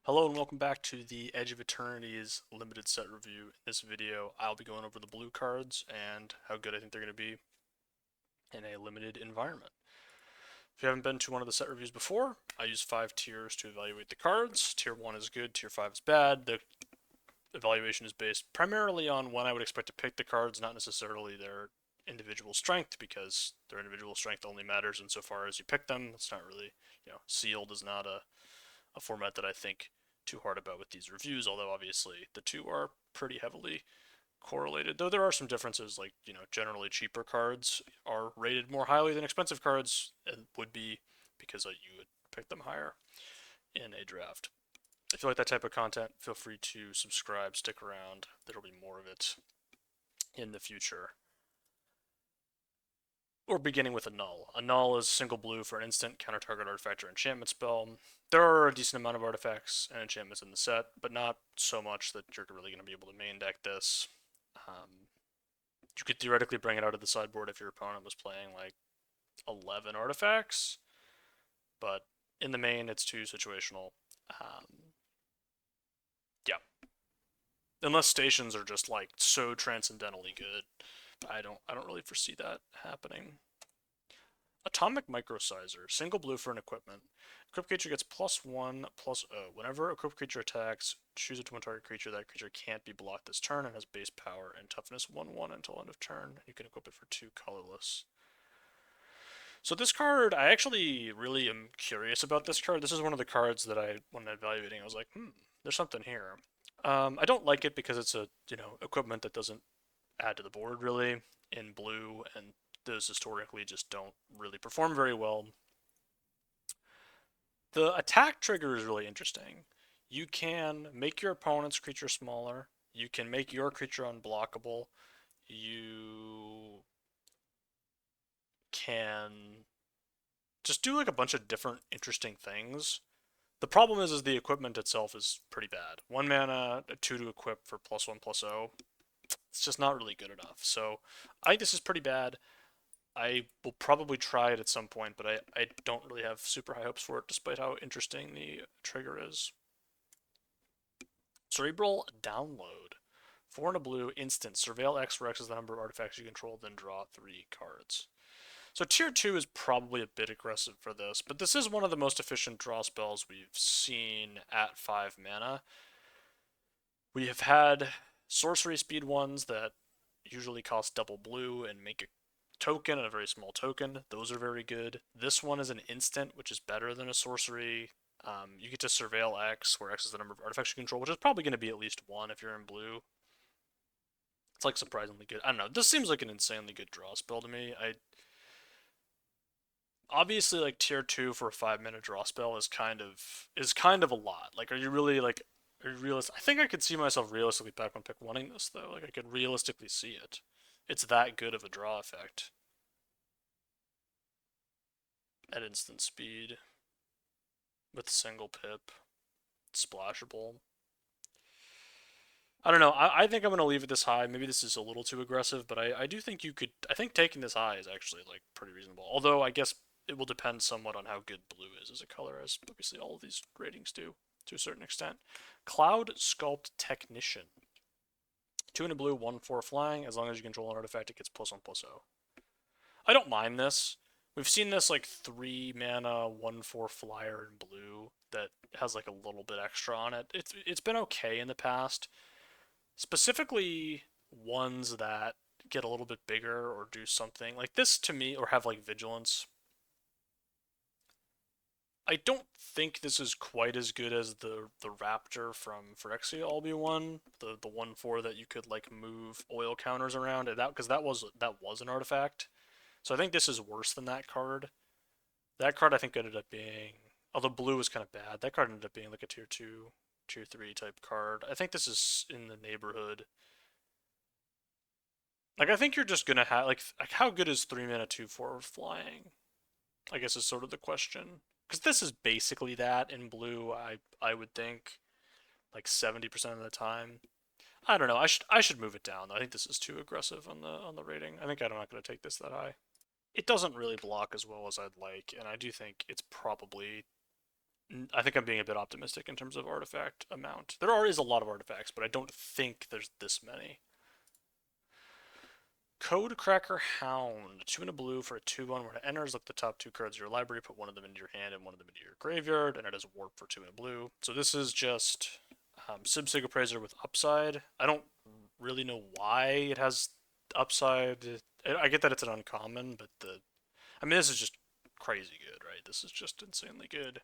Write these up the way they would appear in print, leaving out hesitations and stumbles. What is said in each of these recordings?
Hello and welcome back to the Edge of Eternities limited set review. In this video, I'll be going over the blue cards and how good I think they're going to be in a limited environment. If you haven't been to one of the set reviews before, I use 5 tiers to evaluate the cards. Tier 1 is good, Tier 5 is bad. The evaluation is based primarily on when I would expect to pick the cards, not necessarily their individual strength, because their individual strength only matters insofar as you pick them. It's not really, sealed is not a format that I think too hard about with these reviews, although obviously the two are pretty heavily correlated, though there are some differences, like, generally cheaper cards are rated more highly than expensive cards, and would be because you would pick them higher in a draft. If you like that type of content, feel free to subscribe, stick around, there'll be more of it in the future. We're beginning with a Null. A Null is single blue for an instant, counter target artifact or enchantment spell. There are a decent amount of artifacts and enchantments in the set, but not so much that you're really going to be able to main deck this. You could theoretically bring it out of the sideboard if your opponent was playing like 11 artifacts, but in the main, it's too situational. Yeah, unless stations are just like so transcendentally good, I don't really foresee that happening. Atomic Microcizer, single blue for an equipment. Equipped creature gets +1/+0. Whenever a equipped creature attacks, choose a twin target creature. That creature can't be blocked this turn and has base power and toughness 1/1 until end of turn. You can equip it for 2 colorless. So this card, I actually really am curious about this card. This is one of the cards that when evaluating, I was like, there's something here. I don't like it because it's a equipment that doesn't add to the board really in blue, and those historically just don't really perform very well. The attack trigger is really interesting. You can make your opponent's creature smaller. You can make your creature unblockable. You can just do like a bunch of different interesting things. The problem is the equipment itself is pretty bad. 1 mana, a 2 to equip for +1/+0. It's just not really good enough. So I think this is pretty bad. I will probably try it at some point, but I don't really have super high hopes for it, despite how interesting the trigger is. Cerebral Download. 4 and a blue, instant. Surveil X, where X is the number of artifacts you control, then draw 3 cards. So tier 2 is probably a bit aggressive for this, but this is one of the most efficient draw spells we've seen at 5 mana. We have had sorcery speed ones that usually cost double blue and make a token and a very small token. Those are very good. This one is an instant, which is better than a sorcery. You get to Surveil X, where X is the number of artifacts you control, which is probably going to be at least 1 if you're in blue. It's like surprisingly good. I don't know. This seems like an insanely good draw spell to me. Obviously, like, tier 2 for a 5-minute draw spell is kind of a lot. Like, are you really like are you realistic? I think I could see myself realistically back when pick wanting this though. Like, I could realistically see it. It's that good of a draw effect at instant speed with single pip, splashable. I don't know. I think I'm gonna leave it this high. Maybe this is a little too aggressive, but I do think you could. I think taking this high is actually like pretty reasonable. Although I guess it will depend somewhat on how good blue is as a color, as obviously all of these ratings do to a certain extent. Cloud Sculpt Technician. 2 and a blue, 1/4 flying. As long as you control an artifact, it gets +1/+0. I don't mind this. We've seen this like 3 mana, 1/4 flyer in blue that has like a little bit extra on it. It's been okay in the past. Specifically ones that get a little bit bigger or do something like this to me, or have like vigilance. I don't think this is quite as good as the Raptor from Phyrexia Albion, the 1/4 that you could like move oil counters around, and that because that was an artifact. So I think this is worse than that card. That card I think ended up being, although blue was kind of bad, that card ended up being like a tier 2, tier 3 type card. I think this is in the neighborhood. Like, I think you're just gonna have like how good is 3 mana 2/4 flying? I guess is sort of the question. Because this is basically that in blue. I would think like 70% of the time. I don't know. I should move it down. I think this is too aggressive on the rating. I think I'm not going to take this that high. It doesn't really block as well as I'd like, and I do think it's probably I think I'm being a bit optimistic in terms of artifact amount. There is a lot of artifacts, but I don't think there's this many. Code Cracker Hound. 2 and a blue for a 2/1. When it enters, look at the top 2 cards of your library, put one of them into your hand and one of them into your graveyard, and it has a warp for 2 and a blue. So this is just Sig Appraiser with upside. I don't really know why it has upside. I get that it's an uncommon, but this is just crazy good, right? This is just insanely good.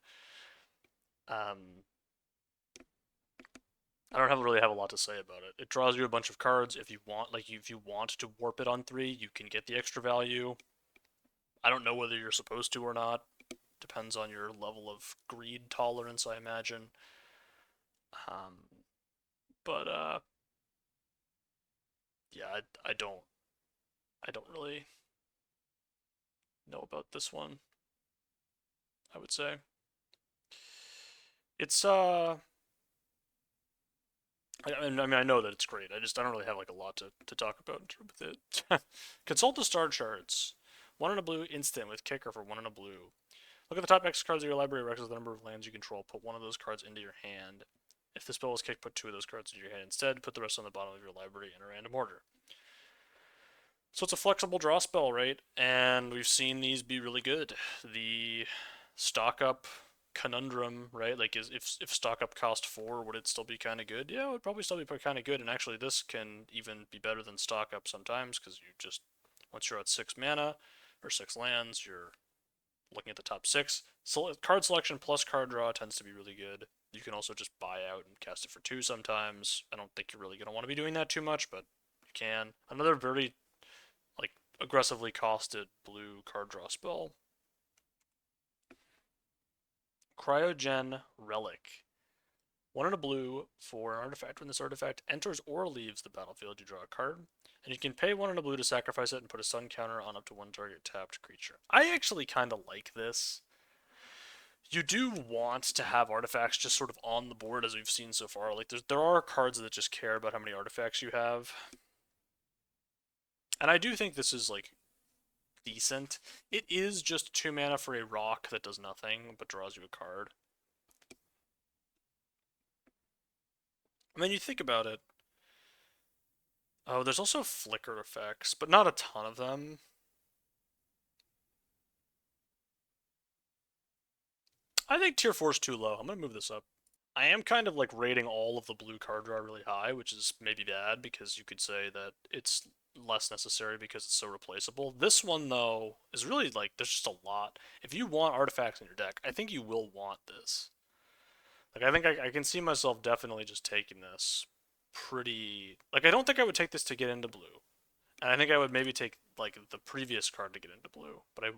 I don't really have a lot to say about it. It draws you a bunch of cards. If you want, if you want to warp it on 3, you can get the extra value. I don't know whether you're supposed to or not. Depends on your level of greed tolerance, I imagine. But yeah, I don't really know about this one. I would say it's I know that it's great. I don't really have like a lot to talk about with it. Consult the star charts. 1 and a blue instant with kicker for 1 and a blue. Look at the top X cards of your library, represents the number of lands you control. Put one of those cards into your hand. If the spell was kicked, put 2 of those cards into your hand instead. Put the rest on the bottom of your library in a random order. So it's a flexible draw spell, right? And we've seen these be really good. The stock up conundrum, right? Like, if stock up cost 4, would it still be kind of good? Yeah, it would probably still be kind of good. And actually, this can even be better than stock up sometimes, because once you're at 6 mana or 6 lands, you're looking at the top 6. So card selection plus card draw tends to be really good. You can also just buy out and cast it for 2 sometimes. I don't think you're really going to want to be doing that too much, but you can. Another very aggressively costed blue card draw spell. Cryoggen Relic. 1 and a blue for an artifact. When this artifact enters or leaves the battlefield, you draw a card. And you can pay 1 and a blue to sacrifice it and put a stun counter on up to 1 target tapped creature. I actually kind of like this. You do want to have artifacts just sort of on the board, as we've seen so far. Like, there are cards that just care about how many artifacts you have. And I do think this is, decent. It is just 2 mana for a rock that does nothing, but draws you a card. And then you think about it. Oh, there's also flicker effects, but not a ton of them. I think tier 4 is too low. I'm going to move this up. I am kind of rating all of the blue card draw really high, which is maybe bad because you could say that it's less necessary because it's so replaceable. This one, though, is really there's just a lot. If you want artifacts in your deck, I think you will want this. I think I can see myself definitely just taking this pretty... I don't think I would take this to get into blue. And I think I would maybe take, the previous card to get into blue. But I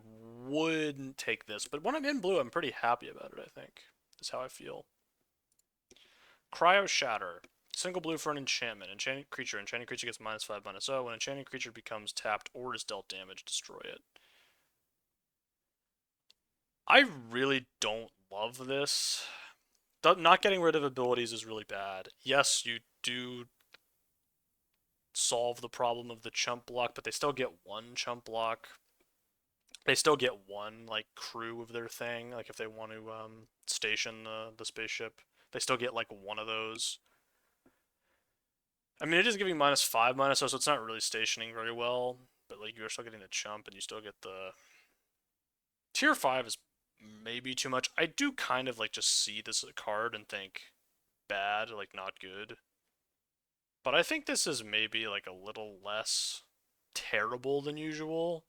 wouldn't take this. But when I'm in blue, I'm pretty happy about it, I think. Is how I feel. Cryo Shatter. Single blue for an enchantment. Enchanted creature. Enchanted creature gets -5/-0. When enchanted creature becomes tapped or is dealt damage, destroy it. I really don't love this. Not getting rid of abilities is really bad. Yes, you do solve the problem of the chump block, but they still get 1 chump block. They still get 1 crew of their thing. If they want to station the spaceship, they still get 1 of those. I mean, it is giving -5/-0, so it's not really stationing very well. But you're still getting the chump, and you still get the tier 5 is maybe too much. I do kind of just see this card and think bad, not good. But I think this is maybe a little less terrible than usual.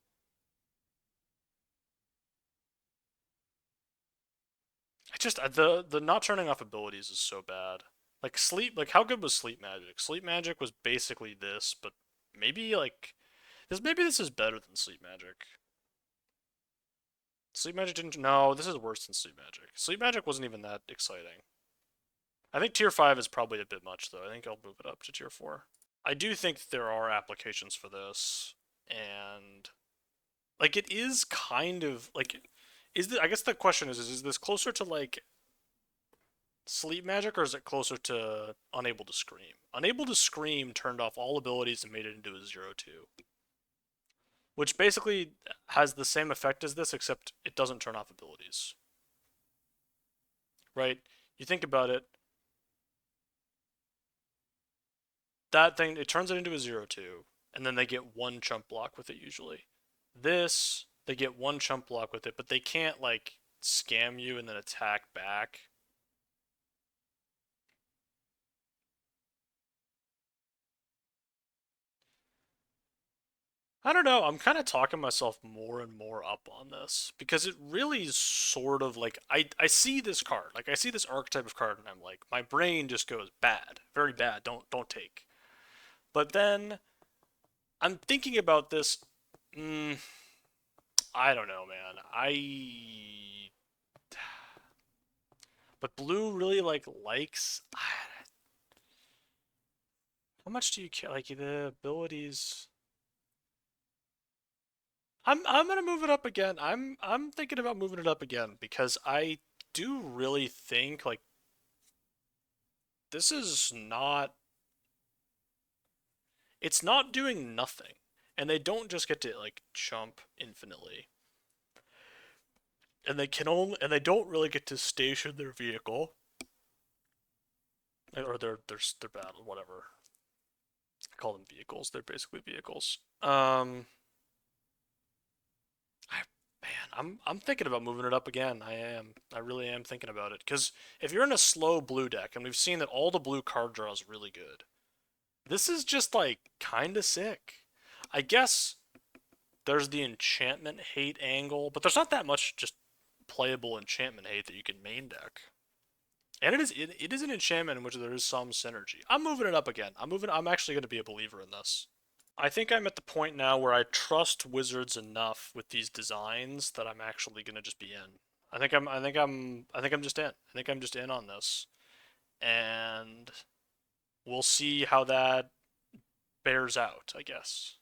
I just the not turning off abilities is so bad. How good was Sleep Magic? Sleep Magic was basically this, but maybe this is better than Sleep Magic. Sleep Magic didn't... No, this is worse than Sleep Magic. Sleep Magic wasn't even that exciting. I think tier 5 is probably a bit much, though. I think I'll move it up to tier 4. I do think there are applications for this, and... it is kind of... I guess the question is this closer to, Sleep Magic, or is it closer to Unable to Scream? Unable to Scream turned off all abilities and made it into a 0/2. Which basically has the same effect as this, except it doesn't turn off abilities. right? You think about it, that thing, it turns it into a 0/2, and then they get one chump block with it usually. This, they get one chump block with it, but they can't, like, scam you and then attack back. I don't know, I'm kind of talking myself more and more up on this, because it really is sort of like, I see this card, like, I see this archetype of card, and I'm like, my brain just goes, bad, very bad, don't take. But then, I'm thinking about this, I don't know, man, but blue really, like, likes, how much do you care, like, the abilities, I'm gonna move it up again. I'm thinking about moving it up again because I do really think like this is not, it's not doing nothing. And they don't just get to like chump infinitely. And they don't really get to station their vehicle or their battle, whatever. I call them vehicles. They're basically vehicles. I Man, I'm thinking about moving it up again. I am. I really am thinking about it because if you're in a slow blue deck, and we've seen that all the blue card draw is really good, this is just like kind of sick. I guess there's the enchantment hate angle, but there's not that much just playable enchantment hate that you can main deck. And it is an enchantment in which there is some synergy. I'm moving it up again. I'm actually going to be a believer in this. I think I'm at the point now where I trust Wizards enough with these designs that I'm actually gonna just be in. I think I'm just in. I think I'm just in on this. And we'll see how that bears out, I guess.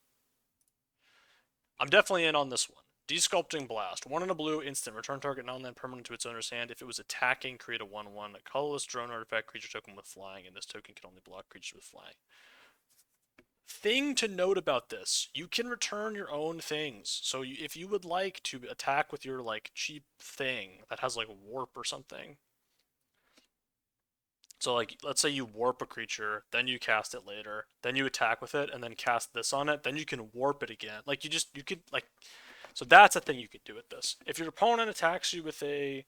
I'm definitely in on this one. Desculpting Blast. 1 in a blue, instant. Return target non-land permanent to its owner's hand. If it was attacking, create a 1/1. A colorless drone artifact creature token with flying, and this token can only block creatures with flying. Thing to note about this, you can return your own things. So if you would like to attack with your like cheap thing that has like warp or something. So like let's say you warp a creature, then you cast it later, then you attack with it and then cast this on it, then you can warp it again. Like you could like, so that's a thing you could do with this. If your opponent attacks you with their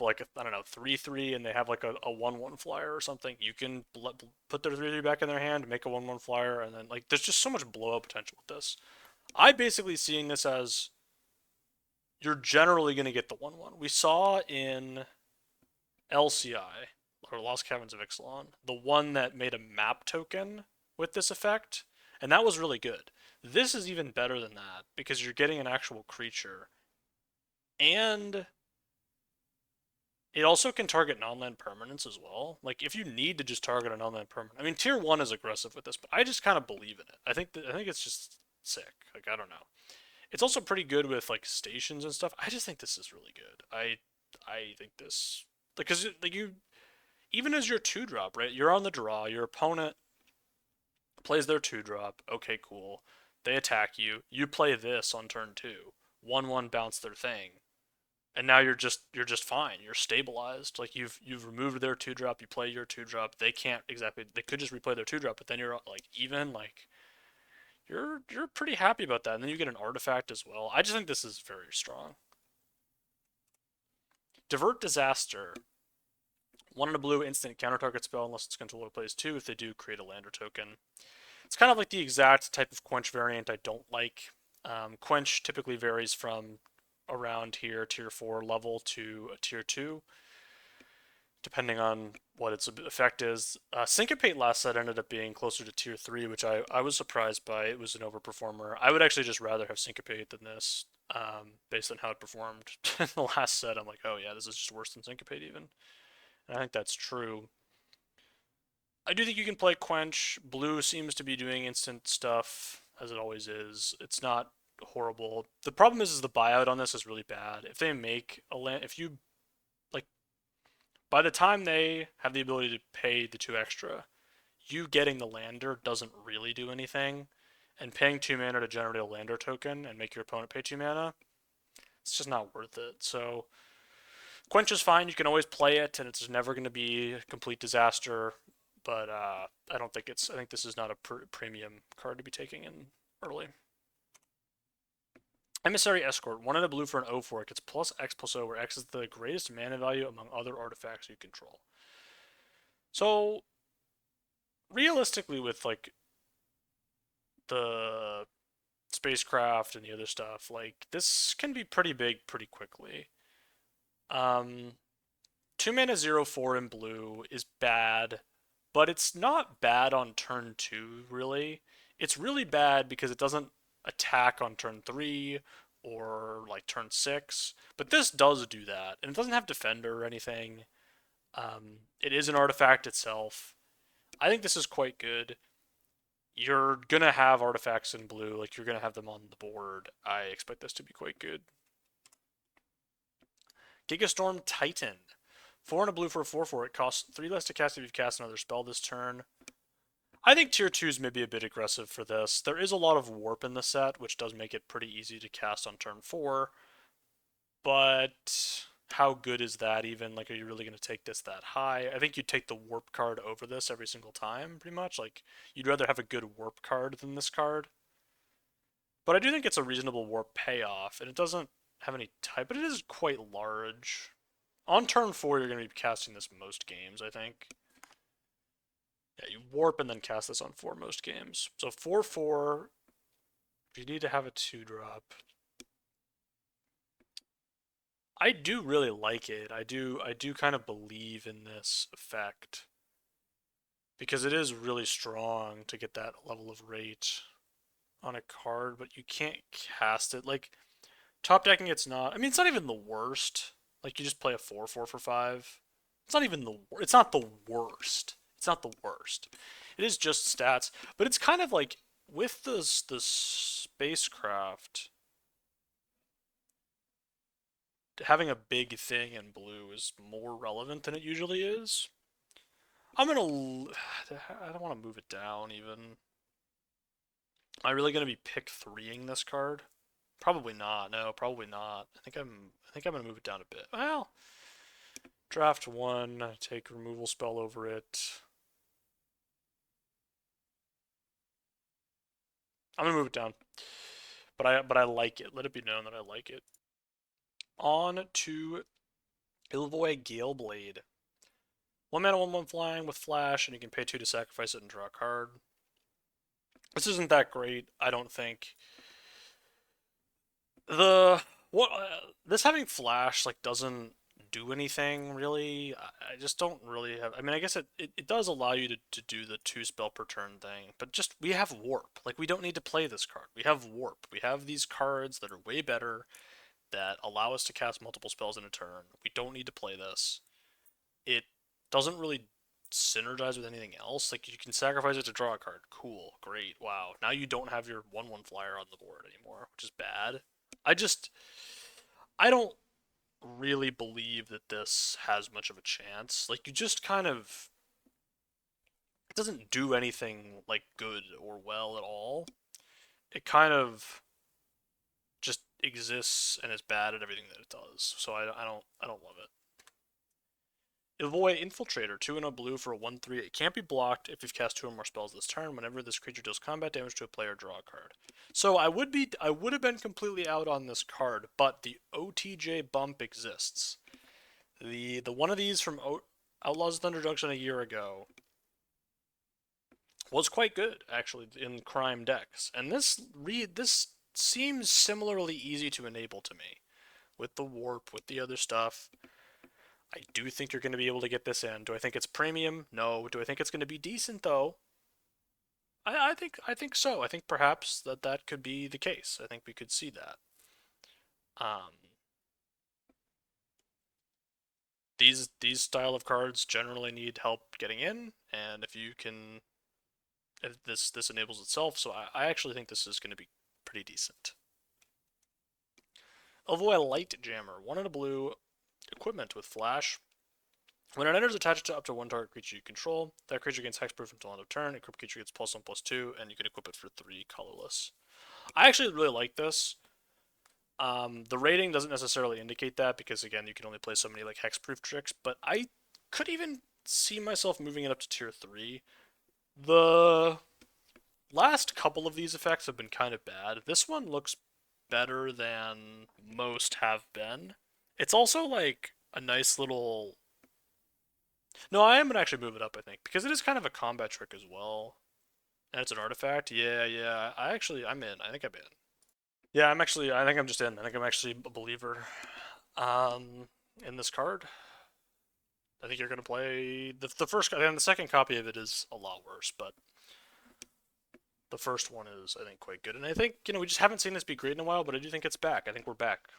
like I don't know 3/3 and they have like a 1/1 flyer or something, you can put their 3/3 back in their hand, make a 1/1 flyer, and then like there's just so much blow up potential with this. I basically seeing this as you're generally going to get the 1/1. We saw in LCI or Lost Caverns of Ixalan the one that made a map token with this effect, and that was really good. This is even better than that because you're getting an actual creature and it also can target non-land permanents as well. Like if you need to just target a non-land permanent, I mean tier 1 is aggressive with this, but I just kind of believe in it. I think it's just sick. Like I don't know. It's also pretty good with like stations and stuff. I just think this is really good. I think this because like you even as your 2-drop, right? You're on the draw. Your opponent plays their 2-drop. Okay, cool. They attack you. You play this on turn 2. 1/1 bounce their thing and now you're just fine. You're stabilized. Like you've removed their 2-drop. You play your 2-drop. They can't exactly. They could just replay their 2-drop, but then you're like even like you're pretty happy about that. And then you get an artifact as well. I just think this is very strong. Divert Disaster. 1 in a blue instant counter target spell unless its controller plays 2. If they do, create a lander token. It's kind of like the exact type of quench variant I don't like. Quench typically varies from around here, tier 4 level to a tier 2, depending on what its effect is. Syncopate last set ended up being closer to tier 3, which I was surprised by. It was an overperformer. I would actually just rather have Syncopate than this, based on how it performed in the last set. I'm like, oh yeah, this is just worse than Syncopate even. And I think that's true. I do think you can play Quench. Blue seems to be doing instant stuff, as it always is. It's not horrible. The problem is the buyout on this is really bad. If they make a land, if you like, by the time they have the ability to pay the 2 extra, you getting the lander doesn't really do anything, and paying 2 mana to generate a lander token and make your opponent pay 2 mana, it's just not worth it. So Quench is fine. You can always play it, and it's never going to be a complete disaster. But I don't think it's. I think this is not a premium card to be taking in early. Emissary Escort, 1 and a blue for an 0/4. It gets plus X+0, where X is the greatest mana value among other artifacts you control. So, realistically, with like the Spacecraft and the other stuff, like this can be pretty big pretty quickly. 2 mana 0/4 in blue is bad, but it's not bad on turn 2, really. It's really bad because it doesn't attack on turn 3 or like turn 6, but this does do that, and it doesn't have Defender or anything. It is an artifact itself. I think this is quite good. You're gonna have artifacts in blue, like you're gonna have them on the board. I expect this to be quite good. Gigastorm Titan. 4 and a blue for a 4/4. It costs 3 less to cast if you cast another spell this turn. I think tier 2s may be a bit aggressive for this. There is a lot of warp in the set, which does make it pretty easy to cast on turn 4. But how good is that even? Like, are you really going to take this that high? I think you'd take the warp card over this every single time, pretty much. Like, you'd rather have a good warp card than this card. But I do think it's a reasonable warp payoff, and it doesn't have any type, but it is quite large. On turn 4, you're going to be casting this most games, I think. Yeah, you warp and then cast this on 4 most games. So 4/4, you need to have a 2-drop. I do really like it. I do kind of believe in this effect. Because it is really strong to get that level of rate on a card, but you can't cast it. Like, top decking it's not. I mean, it's not even the worst. Like, you just play a 4/4 for 5. It's not even the. It's not the worst. It's not the worst. It is just stats, but it's kind of like with the Spacecraft. Having a big thing in blue is more relevant than it usually is. I don't want to move it down even. Am I really going to be pick 3ing this card? Probably not. No, probably not. I think I'm gonna move it down a bit. Well, draft 1, take removal spell over it. I'm gonna move it down, but I like it. Let it be known that I like it. On to Illvoid Galeblade. 1 mana, 1/1 flying with flash, and you can pay 2 to sacrifice it and draw a card. This isn't that great, I don't think. This having flash like doesn't do anything really. I just don't really have. I mean, I guess it does allow you to do the 2 spell per turn thing, but just we have warp. Like, we don't need to play this card. We have warp. We have these cards that are way better that allow us to cast multiple spells in a turn. We don't need to play this. It doesn't really synergize with anything else. Like, you can sacrifice it to draw a card. Cool, great, wow. Now you don't have your 1/1 flyer on the board anymore, which is bad. I don't really believe that this has much of a chance. Like, you just kind of, it doesn't do anything like good or well at all. It kind of just exists and is bad at everything that it does. So I don't love it. Illvoid Infiltrator, 2 and a blue for a 1/3. It can't be blocked if you've cast 2 or more spells this turn. Whenever this creature deals combat damage to a player, draw a card. So I would have been completely out on this card, but the OTJ bump exists. The one of these from Outlaws of Thunder Junction a year ago was quite good actually in crime decks, and this seems similarly easy to enable to me, with the warp, with the other stuff. I do think you're going to be able to get this in. Do I think it's premium? No. Do I think it's going to be decent though? I think so. I think perhaps that could be the case. I think we could see that. These style of cards generally need help getting in, and if this enables itself, so I actually think this is going to be pretty decent. Illvoid Light Jammer, 1 and a blue, equipment with flash. When it enters, attach it to up to 1 target creature you control. That creature gains hexproof until end of turn. Equipped creature gets +1/+2, and you can equip it for 3 colorless. I actually really like this. The rating doesn't necessarily indicate that because, again, you can only play so many like hexproof tricks, but I could even see myself moving it up to tier 3. The last couple of these effects have been kind of bad. This one looks better than most have been. It's also like a nice little. No, I am gonna actually move it up, I think, because it is kind of a combat trick as well. And it's an artifact. Yeah, yeah. I'm in. I think I'm in. Yeah, I think I'm just in. I think I'm actually a believer in this card. I think you're going to play the first, and the second copy of it is a lot worse, but the first one is, I think, quite good. And I think, we just haven't seen this be great in a while, but I do think it's back. I think we're back.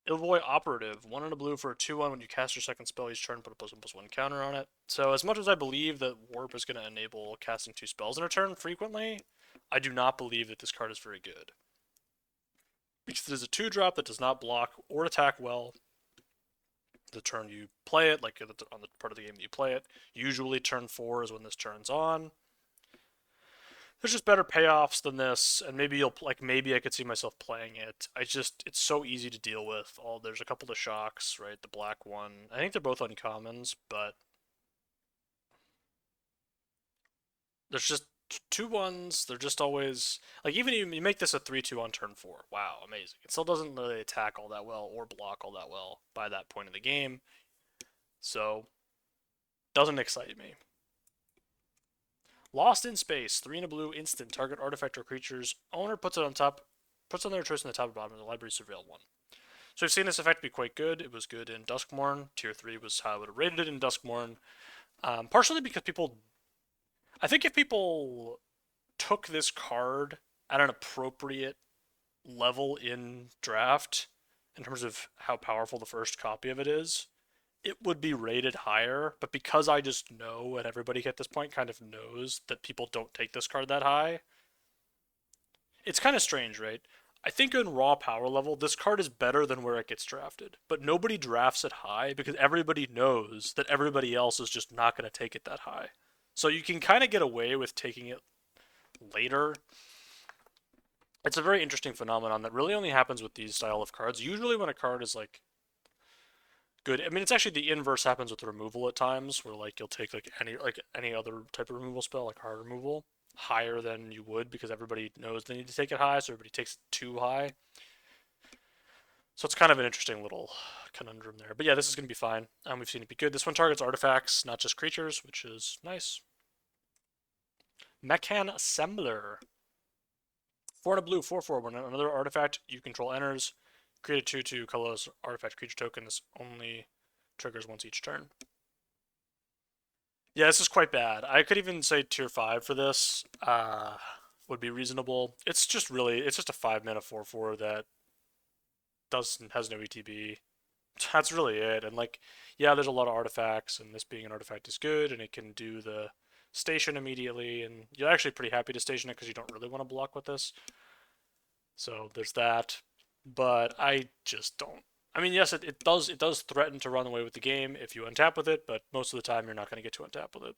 Illvoid Operative, 1 and a blue for a 2/1. When you cast your second spell each turn, put a +1/+1 counter on it. So as much as I believe that Warp is going to enable casting 2 spells in a turn frequently, I do not believe that this card is very good. Because it is a 2-drop that does not block or attack well the turn you play it, like on the part of the game that you play it. Usually turn 4 is when this turns on. There's just better payoffs than this, and maybe maybe I could see myself playing it. It's so easy to deal with. There's a couple of shocks, right? The black one. I think they're both uncommons, but there's just 2/1s. They're just always like, even you make this a 3/2 on turn 4. Wow, amazing. It still doesn't really attack all that well or block all that well by that point in the game. So doesn't excite me. Lost in Space, 3 and a blue, instant. Target artifact or creature's owner puts on their choice in the top or bottom of the library, surveil 1. So we've seen this effect be quite good. It was good in Duskmourn. Tier 3 was how I would have rated it in Duskmourn. Partially because I think if people took this card at an appropriate level in draft, in terms of how powerful the first copy of it is, it would be rated higher. But because I just know, and everybody at this point kind of knows, that people don't take this card that high, it's kind of strange, right? I think in raw power level, this card is better than where it gets drafted. But nobody drafts it high because everybody knows that everybody else is just not going to take it that high. So you can kind of get away with taking it later. It's a very interesting phenomenon that really only happens with these style of cards. Usually when a card is like good, I mean, it's actually the inverse happens with removal at times, where like you'll take like any other type of removal spell, like hard removal, higher than you would because everybody knows they need to take it high, so everybody takes it too high. So it's kind of an interesting little conundrum there. But yeah, this is going to be fine. We've seen it be good. This one targets artifacts, not just creatures, which is nice. Mechan Assembler. 4 and a blue, 4/4. When another artifact you control enters, create a 2/2 colorless artifact creature token. This only triggers once each turn. Yeah, this is quite bad. I could even say tier 5 for this would be reasonable. It's just a 5-mana 4/4 that has no ETB. That's really it. And like, yeah, there's a lot of artifacts, and this being an artifact is good, and it can do the station immediately, and you're actually pretty happy to station it because you don't really want to block with this. So there's that. But I just don't. I mean, yes, it does threaten to run away with the game if you untap with it, but most of the time you're not going to get to untap with it.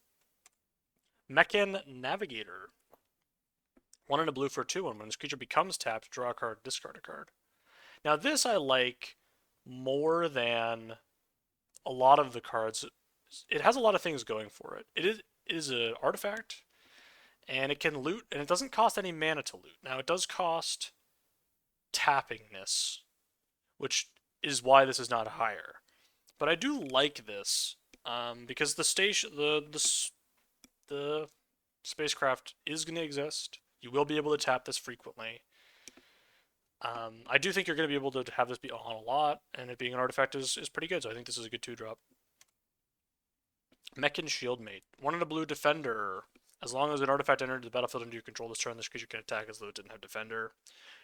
Mechan Navigator. 1 and a blue for a 2/1. When this creature becomes tapped, draw a card, discard a card. Now this I like more than a lot of the cards. It has a lot of things going for it. It is an artifact, and it can loot, and it doesn't cost any mana to loot. Now it does cost tappingness, which is why this is not higher. But I do like this because the spacecraft is going to exist. You will be able to tap this frequently. I do think you're going to be able to have this be on a lot, and it being an artifact is pretty good, so I think this is a good 2-drop. Mechan Shieldmate. 1 and a blue defender. As long as an artifact entered the battlefield under your control this turn, this creature can attack as though it didn't have defender.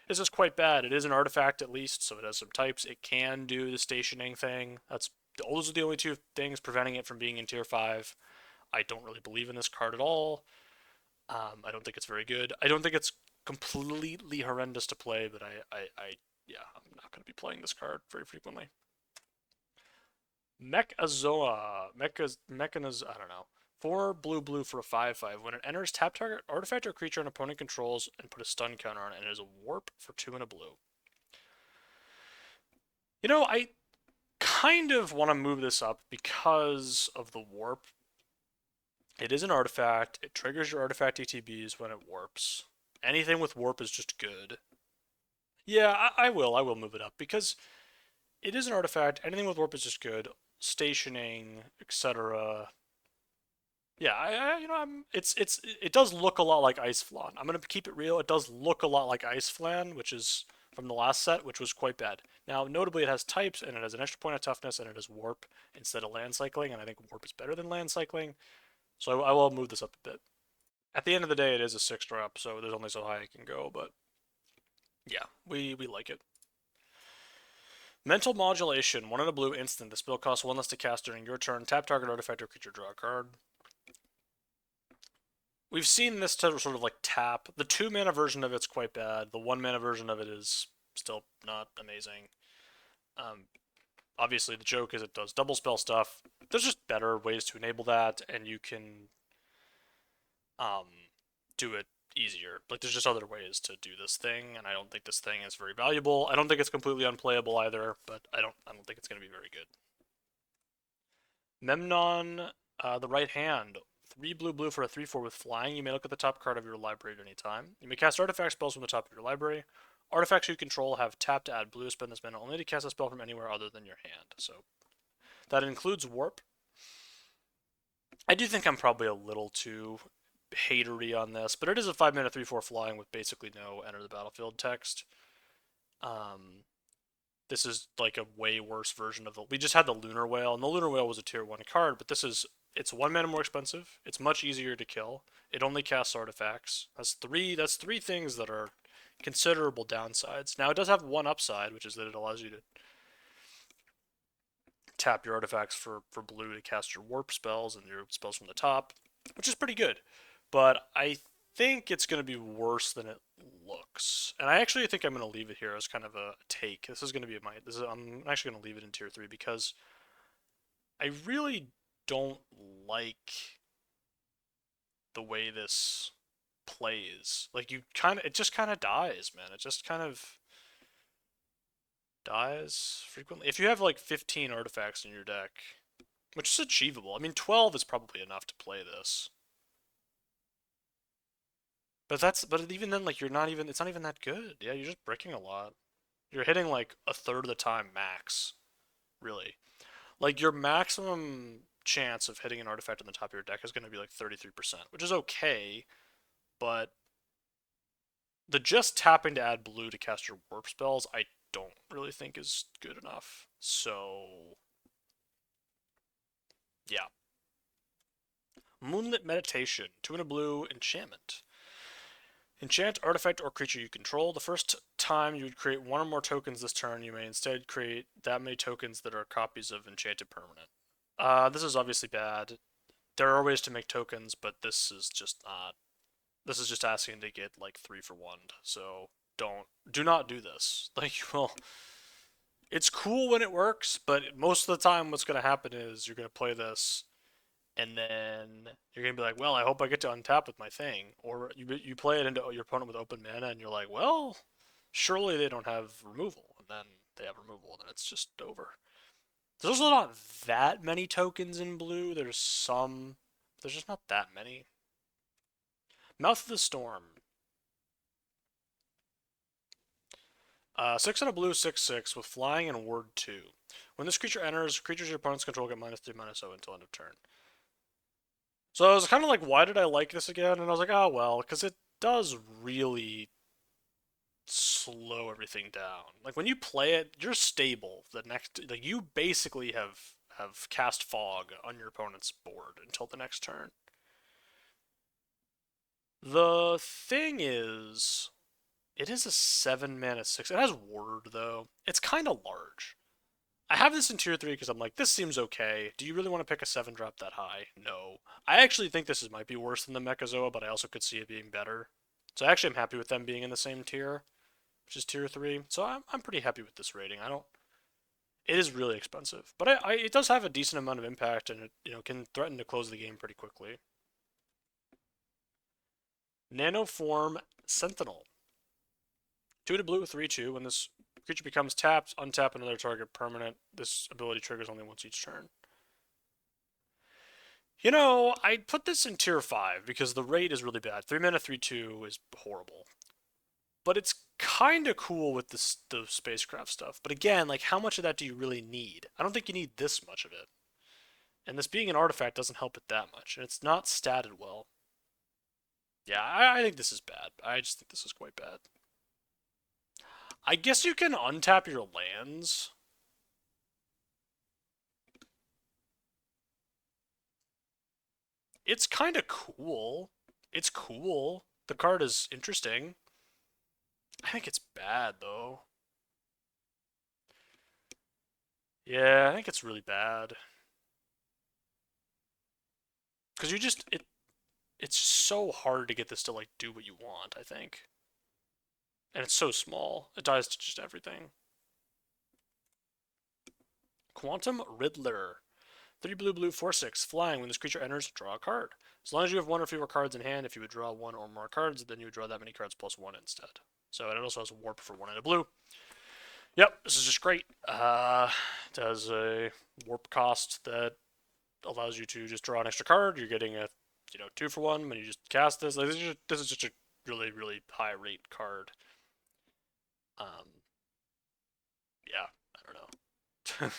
This is quite bad. It is an artifact at least, so it has some types. It can do the stationing thing. Those are the only 2 things preventing it from being in tier 5. I don't really believe in this card at all. I don't think it's very good. I don't think it's completely horrendous to play, but yeah, I'm not going to be playing this card very frequently. Mechazoa. I don't know. 4 blue for a 5/5. When it enters, tap target artifact or creature an opponent controls and put a stun counter on it, and it is a warp for 2 and a blue. You know, I kind of want to move this up because of the warp. It is an artifact. It triggers your artifact ETBs when it warps. Anything with warp is just good. Yeah, I will move it up because it is an artifact. Anything with warp is just good. Stationing, etc. Yeah, it does look a lot like Ice Flan. I'm gonna keep it real. It does look a lot like Ice Flan, which is from the last set, which was quite bad. Now, notably, it has types and it has an extra point of toughness and it has warp instead of land cycling, and I think warp is better than land cycling. So I will move this up a bit. At the end of the day, it is a 6-drop, so there's only so high I can go, but yeah, we like it. Mental Modulation, 1 and a blue instant. The spell costs 1 less to cast during your turn. Tap target artifact or creature, draw a card. We've seen this to sort of like tap. The 2 mana version of it's quite bad. The 1 mana version of it is still not amazing. Obviously, the joke is it does double spell stuff. There's just better ways to enable that, and you can do it easier. Like, there's just other ways to do this thing, and I don't think this thing is very valuable. I don't think it's completely unplayable either, but I don't think it's going to be very good. Menon, the right hand. 3 blue for a 3/4 with flying. You may look at the top card of your library at any time. You may cast artifact spells from the top of your library. Artifacts you control have tap to add blue. Spend this mana only to cast a spell from anywhere other than your hand. So that includes warp. I do think I'm probably a little too hatery on this, but it is a 5 mana 3/4 flying with basically no enter the battlefield text. This is like a way worse version of the. We just had the Lunar Whale, and the Lunar Whale was a tier 1 card, but it's 1 mana more expensive. It's much easier to kill. It only casts artifacts. That's three things that are considerable downsides. Now it does have one upside, which is that it allows you to tap your artifacts for blue to cast your warp spells and your spells from the top, which is pretty good. But I think it's going to be worse than it looks. And I actually think I'm going to leave it here as kind of a take. This is going to be I'm actually going to leave it in tier 3 because I really don't like the way this plays. Like, it just kind of dies, man. It just kind of dies frequently. If you have like 15 artifacts in your deck, which is achievable. I mean, 12 is probably enough to play this. But even then, like, it's not even that good. Yeah, you're just bricking a lot. You're hitting like a third of the time max, really. Like, your maximum chance of hitting an artifact on the top of your deck is going to be like 33%, which is okay, but the just tapping to add blue to cast your warp spells, I don't really think is good enough. So, yeah. Moonlight Meditation, 2 and a blue enchantment. Enchant artifact or creature you control. The first time you would create 1 or more tokens this turn, you may instead create that many tokens that are copies of enchanted permanent. This is obviously bad. There are ways to make tokens, but this is just not. This is just asking to get like 3 for 1. So do not do this. Like, well, it's cool when it works, but most of the time what's going to happen is you're going to play this and then you're going to be like, well, I hope I get to untap with my thing. Or you play it into your opponent with open mana and you're like, well, surely they don't have removal. And then they have removal and then it's just over. There's also not that many tokens in blue. There's just not that many. Mouth of the Storm. 6 and a blue, 6/6 with flying and word 2. When this creature enters, creatures your opponent's control get -3/-0 until end of turn. So I was kind of like, why did I like this again? And I was like, oh well, because it does really slow everything down. Like, when you play it, you're stable. Like, you basically have cast fog on your opponent's board until the next turn. The thing is, it is a 7 mana 6. It has word though. It's kind of large. I have this in tier 3 because I'm like, this seems okay. Do you really want to pick a 7-drop that high? No. I actually think this might be worse than the Mechazoa, but I also could see it being better. So actually I'm happy with them being in the same tier, which is tier 3. So I'm pretty happy with this rating. It is really expensive, but it does have a decent amount of impact, and it can threaten to close the game pretty quickly. Nanoform Sentinel. 2 blue, 3/2. When this creature becomes tapped, untap another target permanent. This ability triggers only once each turn. I'd put this in tier 5 because the rate is really bad. 3 mana, 3/2 is horrible. But it's kind of cool with the spacecraft stuff. But again, like, how much of that do you really need? I don't think you need this much of it. And this being an artifact doesn't help it that much. And it's not statted well. Yeah, I think this is bad. I just think this is quite bad. I guess you can untap your lands. It's kind of cool. It's cool. The card is interesting. I think it's bad, though. Yeah, I think it's really bad. Because it's so hard to get this to, like, do what you want, I think. And it's so small. It dies to just everything. Quantum Riddler. 3 blue, blue, 4/6. Flying. When this creature enters, draw a card. As long as you have 1 or fewer cards in hand, if you would draw 1 or more cards, then you would draw that many cards plus 1 instead. So it also has a warp for 1 and a blue. Yep, this is just great. It has a warp cost that allows you to just draw an extra card. You're getting a 2 for 1 when you just cast this. Like, this is just a really, really high rate card. Yeah, I don't know.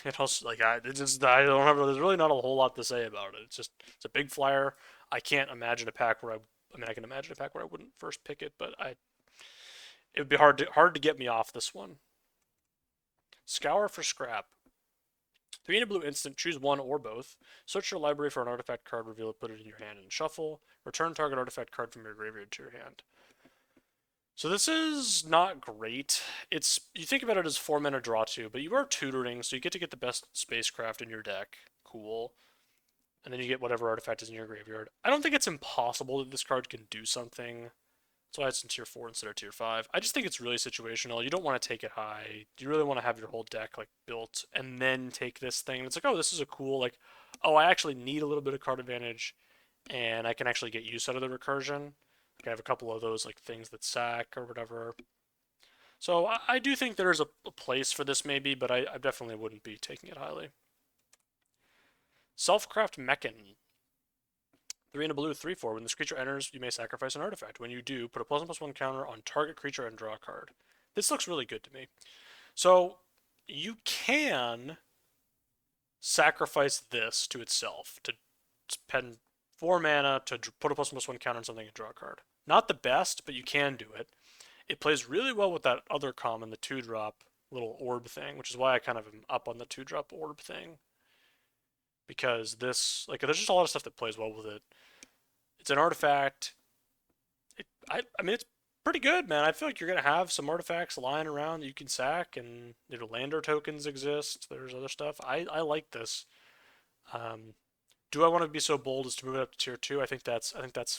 It also, like, I don't have. There's really not a whole lot to say about it. It's a big flyer. I can't imagine a pack where I can imagine a pack where I wouldn't first pick it, but it would be hard to get me off this one. Scour for Scrap. 3 and a blue instant, choose 1 or both. Search your library for an artifact card, reveal it, put it in your hand, and shuffle. Return target artifact card from your graveyard to your hand. So this is not great. You think about it as 4 mana draw 2, but you are tutoring, so you get to get the best spacecraft in your deck. Cool. And then you get whatever artifact is in your graveyard. I don't think it's impossible that this card can do something. That's why it's in tier 4 instead of tier 5. I just think it's really situational. You don't want to take it high. You really want to have your whole deck, like, built and then take this thing. And it's like, oh, this is a cool, like, oh, I actually need a little bit of card advantage and I can actually get use out of the recursion. Like, I have a couple of those, like, things that sack or whatever. So I do think there's a place for this maybe, but I definitely wouldn't be taking it highly. SelfCraft Mechan. 3 and a blue, 3/4. When this creature enters, you may sacrifice an artifact. When you do, put a +1/+1 counter on target creature and draw a card. This looks really good to me. So you can sacrifice this to itself to spend 4 mana to put a +1/+1 counter on something and draw a card. Not the best, but you can do it. It plays really well with that other common, the 2-drop little orb thing, which is why I kind of am up on the 2-drop orb thing. Because this, like, there's just a lot of stuff that plays well with it. It's an artifact. I mean, it's pretty good, man. I feel like you're going to have some artifacts lying around that you can sack, and lander tokens exist. There's other stuff. I like this. Do I want to be so bold as to move it up to tier 2? I think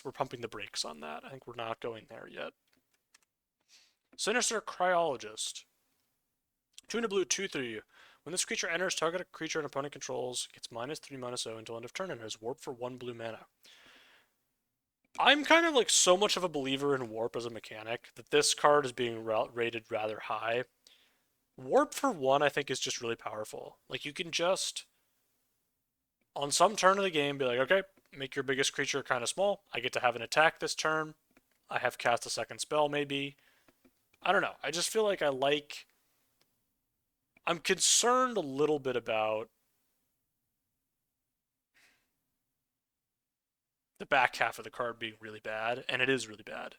we're pumping the brakes on that. I think we're not going there yet. Sinister Cryologist. 2 and a blue, 2/3. When this creature enters, target a creature an opponent controls gets -3/-0 until end of turn and has warp for 1 blue mana. I'm kind of, like, so much of a believer in warp as a mechanic that this card is being rated rather high. Warp for 1, I think, is just really powerful. Like, you can just, on some turn of the game, be like, okay, make your biggest creature kind of small. I get to have an attack this turn. I have cast a second spell, maybe. I don't know. I just feel like I'm concerned a little bit about the back half of the card being really bad, and it is really bad.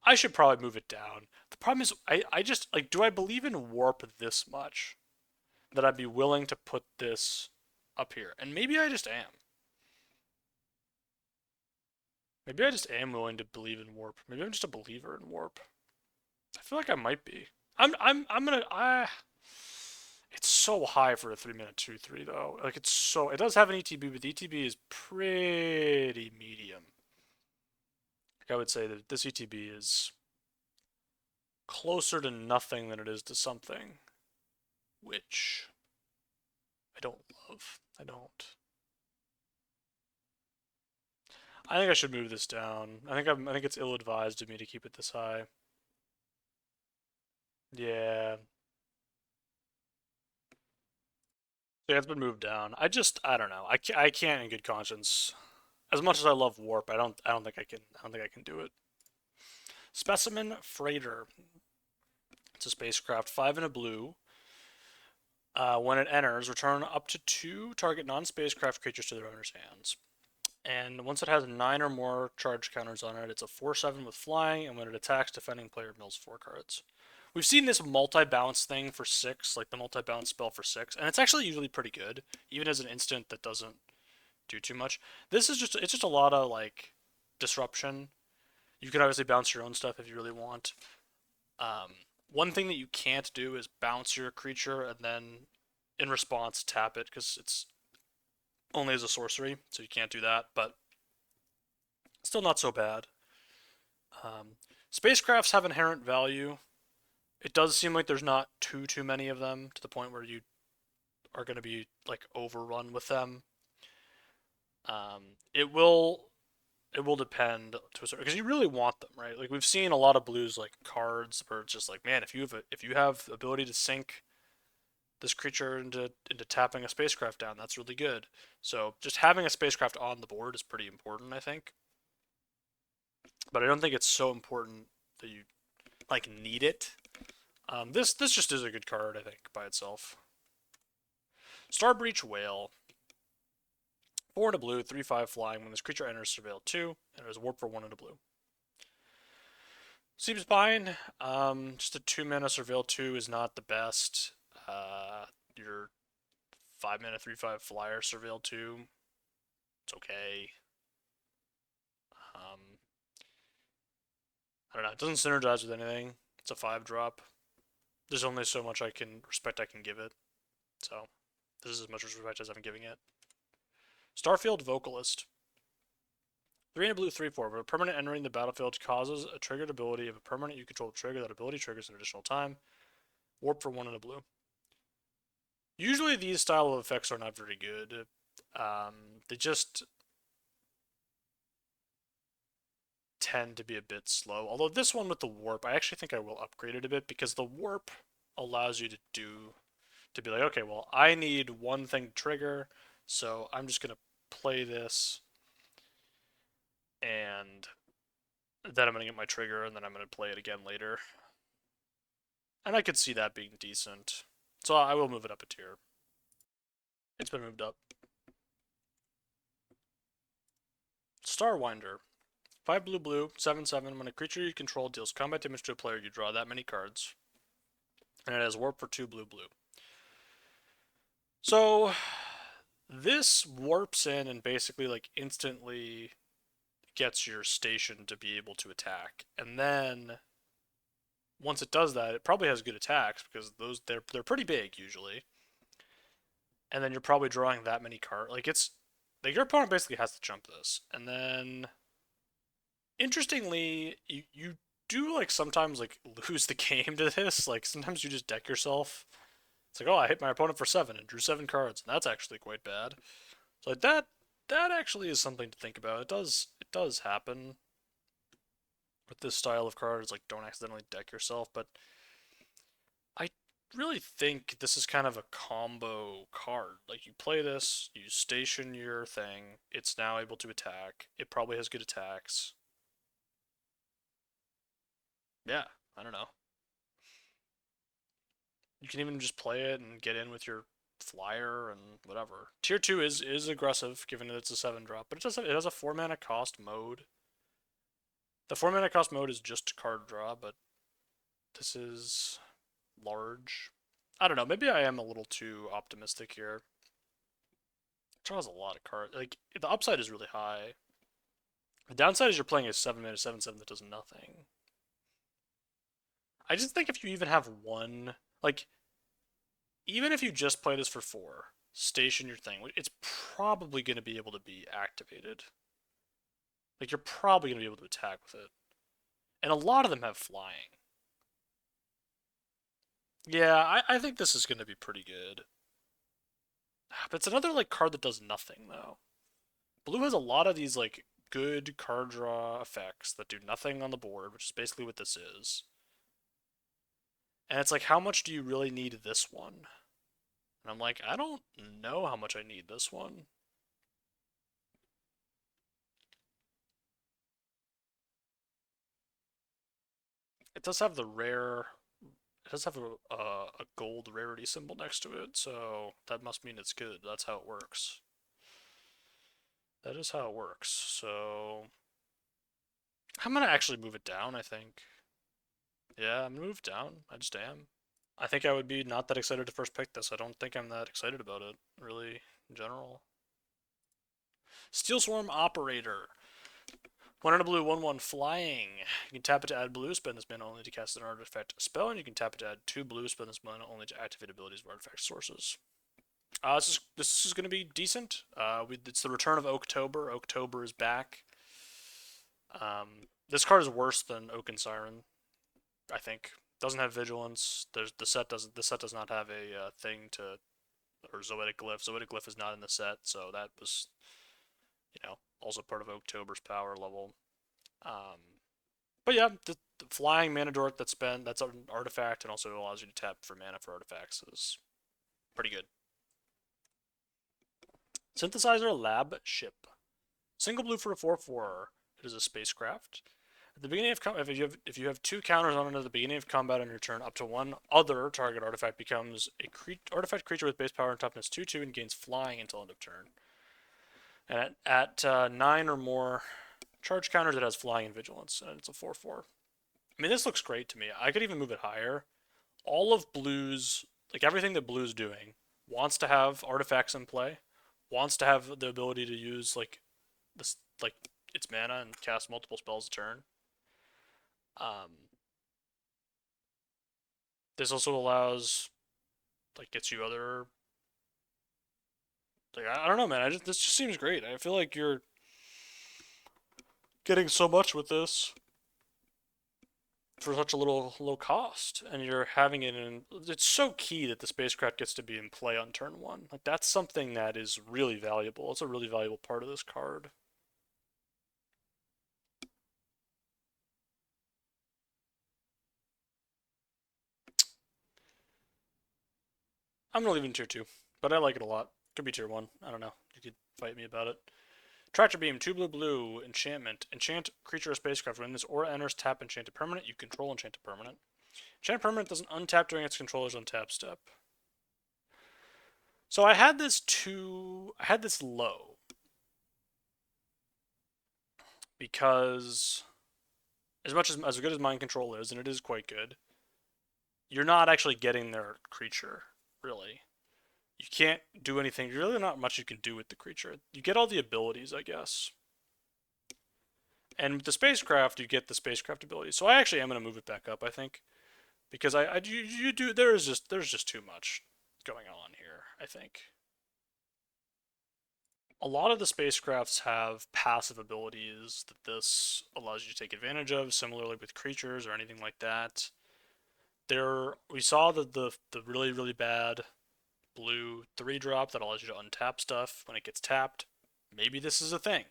I should probably move it down. The problem is, I just, like, do I believe in warp this much that I'd be willing to put this up here? And maybe I just am. Maybe I just am willing to believe in warp. Maybe I'm just a believer in warp. I feel like I might be. It's so high for a 3-mana 2/3 though. Like, it does have an ETB, but the ETB is pretty medium. Like, I would say that this ETB is closer to nothing than it is to something, which I don't love. I don't. I think I should move this down. I think it's ill-advised of me to keep it this high. Yeah. Yeah, it's been moved down. I don't know. I can't in good conscience. As much as I love warp, I don't think I can do it. Specimen Freighter. It's a spacecraft, 5 and a blue. When it enters, return up to 2 target non-spacecraft creatures to their owner's hands. And once it has 9 or more charge counters on it, it's a 4/7 with flying, and when it attacks, defending player mills 4 cards. We've seen this multi-bounce thing for 6, like the multi-bounce spell for 6, and it's actually usually pretty good, even as an instant that doesn't do too much. This is it's just a lot of like disruption. You can obviously bounce your own stuff if you really want. One thing that you can't do is bounce your creature and then in response tap it, because it's only as a sorcery, so you can't do that, but still not so bad. Spacecrafts have inherent value. It does seem like there's not too many of them to the point where you are going to be like overrun with them. It will depend to a certain, because you really want them, right? Like we've seen a lot of blues like cards where it's just like, man, if you have the ability to sink this creature into tapping a spacecraft down, that's really good. So just having a spacecraft on the board is pretty important, I think. But I don't think it's so important that you like need it. This just is a good card, I think, by itself. Starbreach Whale. 4 and a blue, 3/5 flying. When this creature enters, surveil 2, and it has warp for 1 and a blue. Seems fine. Just a 2 mana surveil 2 is not the best. Your 5 mana 3/5 flyer surveil 2, it's okay. I don't know. It doesn't synergize with anything. It's a 5-drop. There's only so much respect I can give it. So this is as much respect as I'm giving it. Starfield Vocalist. 3 and a blue, 3/4. When a permanent entering the battlefield causes a triggered ability of a permanent you control to trigger, that ability triggers an additional time. Warp for 1 and a blue. Usually these style of effects are not very good. They just tend to be a bit slow. Although this one with the warp, I actually think I will upgrade it a bit, because the warp allows you to be like, okay, well, I need one thing to trigger, so I'm just gonna play this, and then I'm gonna get my trigger, and then I'm gonna play it again later. And I could see that being decent. So I will move it up a tier. It's been moved up. Starwinder. 5 blue blue, 7/7. When a creature you control deals combat damage to a player, you draw that many cards. And it has warp for 2 blue blue. So this warps in and basically like instantly gets your station to be able to attack. And then once it does that, it probably has good attacks, because they're pretty big usually. And then you're probably drawing that many cards. Like it's like your opponent basically has to jump this. And then interestingly, you do like sometimes like lose the game to this. Like sometimes you just deck yourself. It's like, oh, I hit my opponent for 7 and drew 7 cards, and that's actually quite bad. So like that actually is something to think about. It does happen with this style of cards. Like, don't accidentally deck yourself, but I really think this is kind of a combo card. Like, you play this, you station your thing, it's now able to attack. It probably has good attacks. Yeah, I don't know. You can even just play it and get in with your flyer and whatever. Tier 2 is aggressive, given that it's a 7-drop, but it has a 4 mana cost mode. The 4 mana cost mode is just card draw, but this is large. I don't know, maybe I am a little too optimistic here. It draws a lot of cards. Like, the upside is really high. The downside is you're playing a 7 mana 7/7 that does nothing. I just think if you even have one, like, even if you just play this for 4, station your thing, it's probably going to be able to be activated. Like, you're probably going to be able to attack with it. And a lot of them have flying. Yeah, I think this is going to be pretty good. But it's another like card that does nothing though. Blue has a lot of these like good card draw effects that do nothing on the board, which is basically what this is. And it's like, how much do you really need this one? And I'm like, I don't know how much I need this one. It does have the rare. It does have a gold rarity symbol next to it, so that must mean it's good. That's how it works. That is how it works. So I'm gonna actually move it down, I think. Yeah, I'm gonna move it down. I just am. I think I would be not that excited to first pick this. I don't think I'm that excited about it, really, in general. Steel Swarm Operator. 1 and a blue, 1/1 flying. You can tap it to add blue, spend this mana only to cast an artifact spell, and you can tap it to add 2 blue, spend this mana only to activate abilities of artifact sources. This is going to be decent. It's the return of October. October is back. This card is worse than Oaken Siren, I think. Doesn't have vigilance. The set does not have a thing to, or Zoetic Glyph. Zoetic Glyph is not in the set, so that was, also part of October's power level. But yeah, the flying mana dork that's an artifact and also allows you to tap for mana for artifacts is pretty good. Synthesizer Lab Ship. Single blue for a 4/4. It is a spacecraft. At the beginning of if you have 2 counters on it at the beginning of combat on your turn, up to 1 other target artifact becomes a artifact creature with base power and toughness 2/2 and gains flying until end of turn. And at 9 or more charge counters, it has flying and vigilance, and it's a 4/4. I mean, this looks great to me. I could even move it higher. All of blue's, like everything that blue's doing, wants to have artifacts in play, wants to have the ability to use this its mana and cast multiple spells a turn. This also allows gets you other I don't know, man. This just seems great. I feel like you're getting so much with this for such a little low cost, and you're having it in. It's so key that the spacecraft gets to be in play on turn 1. Like that's something that is really valuable. It's a really valuable part of this card. I'm gonna leave it in tier 2, but I like it a lot. Could be tier 1. I don't know. You could fight me about it. Tractor Beam, 2 blue blue, enchantment. Enchant creature or spacecraft. When this aura enters, tap enchanted permanent. You control enchanted permanent. Enchanted permanent doesn't untap during its controller's untap step. So I had this low because as good as mind control is, and it is quite good, you're not actually getting their creature, really. You can't do anything. There's really not much you can do with the creature. You get all the abilities, I guess. And with the spacecraft, you get the spacecraft abilities. So I actually am going to move it back up, I think. Because there's just too much going on here, I think. A lot of the spacecrafts have passive abilities that this allows you to take advantage of, similarly with creatures or anything like that. We saw the really, really bad blue 3-drop that allows you to untap stuff when it gets tapped. Maybe this is a thing.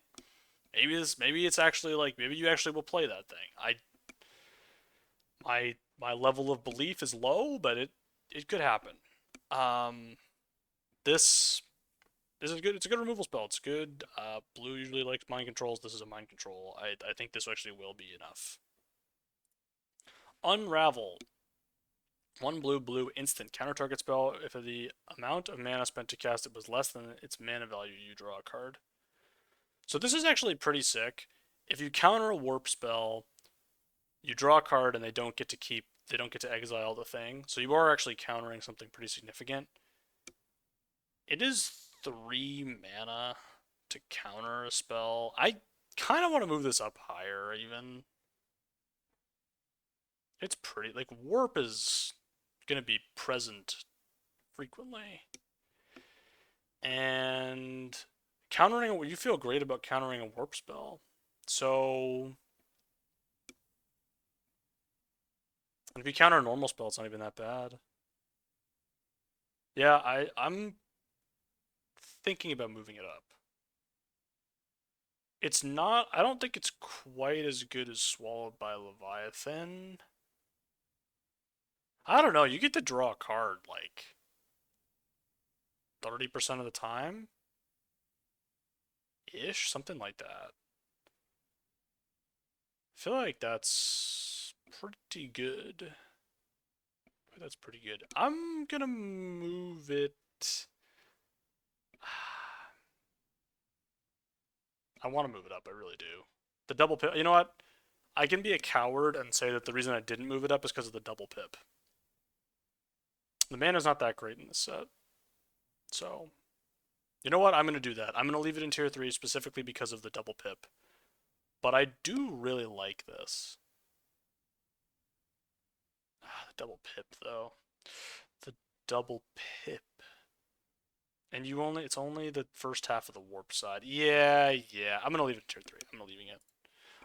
Maybe it's actually maybe you actually will play that thing. My level of belief is low, but it could happen. This is good. It's a good removal spell. It's good. Blue usually likes mind controls. This is a mind control. I think this actually will be enough. Unravel. 1 blue blue instant counter target spell. If the amount of mana spent to cast it was less than its mana value, you draw a card. So this is actually pretty sick. If you counter a warp spell, you draw a card and they don't get to exile the thing. So you are actually countering something pretty significant. It is 3 mana to counter a spell. I kind of want to move this up higher even. It's pretty warp is going to be present frequently. And you feel great about countering a warp spell. So if you counter a normal spell, it's not even that bad. Yeah, I'm thinking about moving it up. It's not, I don't think it's quite as good as Swallowed by Leviathan. I don't know, you get to draw a card like 30% of the time? Ish, something like that. I feel like that's pretty good. That's pretty good. I'm gonna move it. I want to move it up, I really do. The double pip, you know what? I can be a coward and say that the reason I didn't move it up is because of the double pip. The mana's not that great in this set. So, you know what? I'm going to do that. I'm going to leave it in tier 3 specifically because of the double pip. But I do really like this. The double pip, though. The double pip. And it's only the first half of the warp side. Yeah. I'm going to leave it in tier 3. I'm leaving it.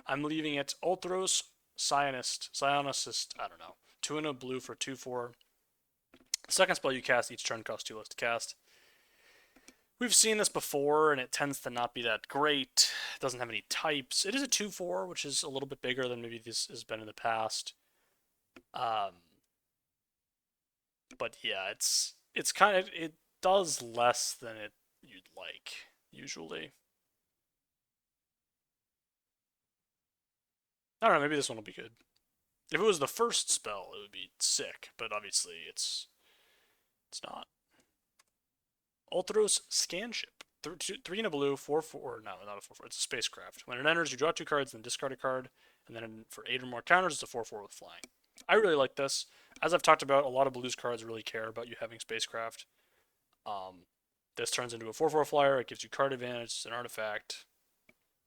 I'm leaving it Ulthros, Psionicist, I don't know. Tuna blue for 2/4. The second spell you cast each turn costs 2 less to cast. We've seen this before, and it tends to not be that great. It doesn't have any types. It is a 2/4, which is a little bit bigger than maybe this has been in the past. But yeah, it's kind of, it does less than you'd like usually. I don't know. Maybe this one will be good. If it was the first spell, it would be sick. But obviously, it's not. Ulthros Scanship. 3 in a blue, 4/4. No, not a 4/4. It's a spacecraft. When it enters, you draw 2 cards, then discard a card. And then for 8 or more counters, it's a 4/4 with flying. I really like this. As I've talked about, a lot of blues cards really care about you having spacecraft. This turns into a 4/4 flyer. It gives you card advantage. It's an artifact.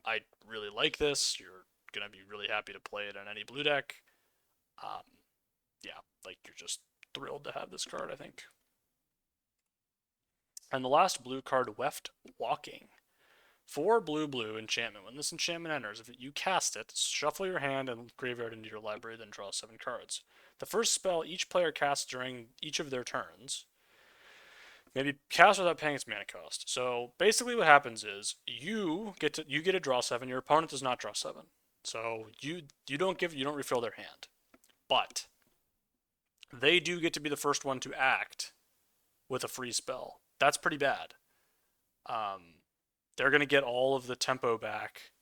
I really like this. You're going to be really happy to play it on any blue deck. Yeah, like you're just thrilled to have this card, I think. And the last blue card, Weft Walking. 4 blue enchantment. When this enchantment enters, if you cast it, shuffle your hand and graveyard into your library, then draw 7 cards. The first spell each player casts during each of their turns may be cast without paying its mana cost. So basically, what happens is you get to draw 7. Your opponent does not draw 7. So you don't refill their hand, but they do get to be the first one to act with a free spell. That's pretty bad. They're going to get all of the tempo back.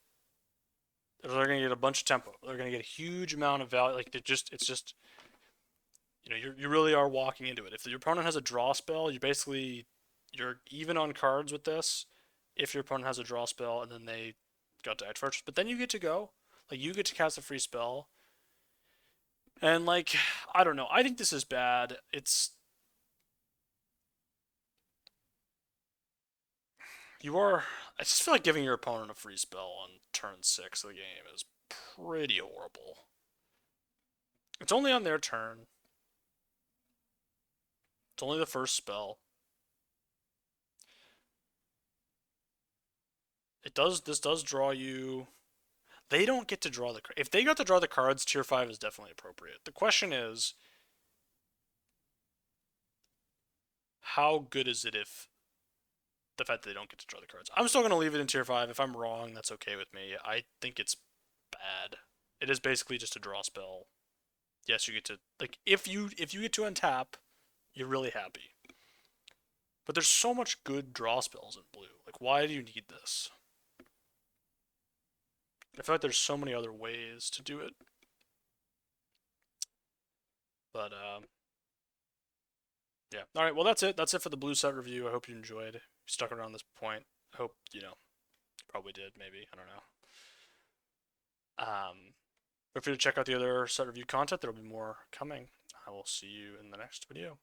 They're going to get a bunch of tempo. They're going to get a huge amount of value. Like it's just, you really are walking into it. If your opponent has a draw spell, you're even on cards with this. If your opponent has a draw spell and then they got to act first, but then you get to go. Like you get to cast a free spell. And like, I don't know. I think this is bad. I just feel like giving your opponent a free spell on turn 6 of the game is pretty horrible. It's only on their turn. It's only the first spell. This does draw you. They don't get to draw the card. If they got to draw the cards, tier 5 is definitely appropriate. The question is, how good is it if the fact that they don't get to draw the cards? I'm still going to leave it in tier 5. If I'm wrong, that's okay with me. I think it's bad. It is basically just a draw spell. Yes, you get to, like, if you get to untap, you're really happy. But there's so much good draw spells in blue. Like, why do you need this? I feel like there's so many other ways to do it. But, yeah. Alright, well, that's it. That's it for the blue set review. I hope you enjoyed. If you stuck around this point. I hope, probably did, maybe. I don't know. Feel free to check out the other set review content. There'll be more coming. I will see you in the next video.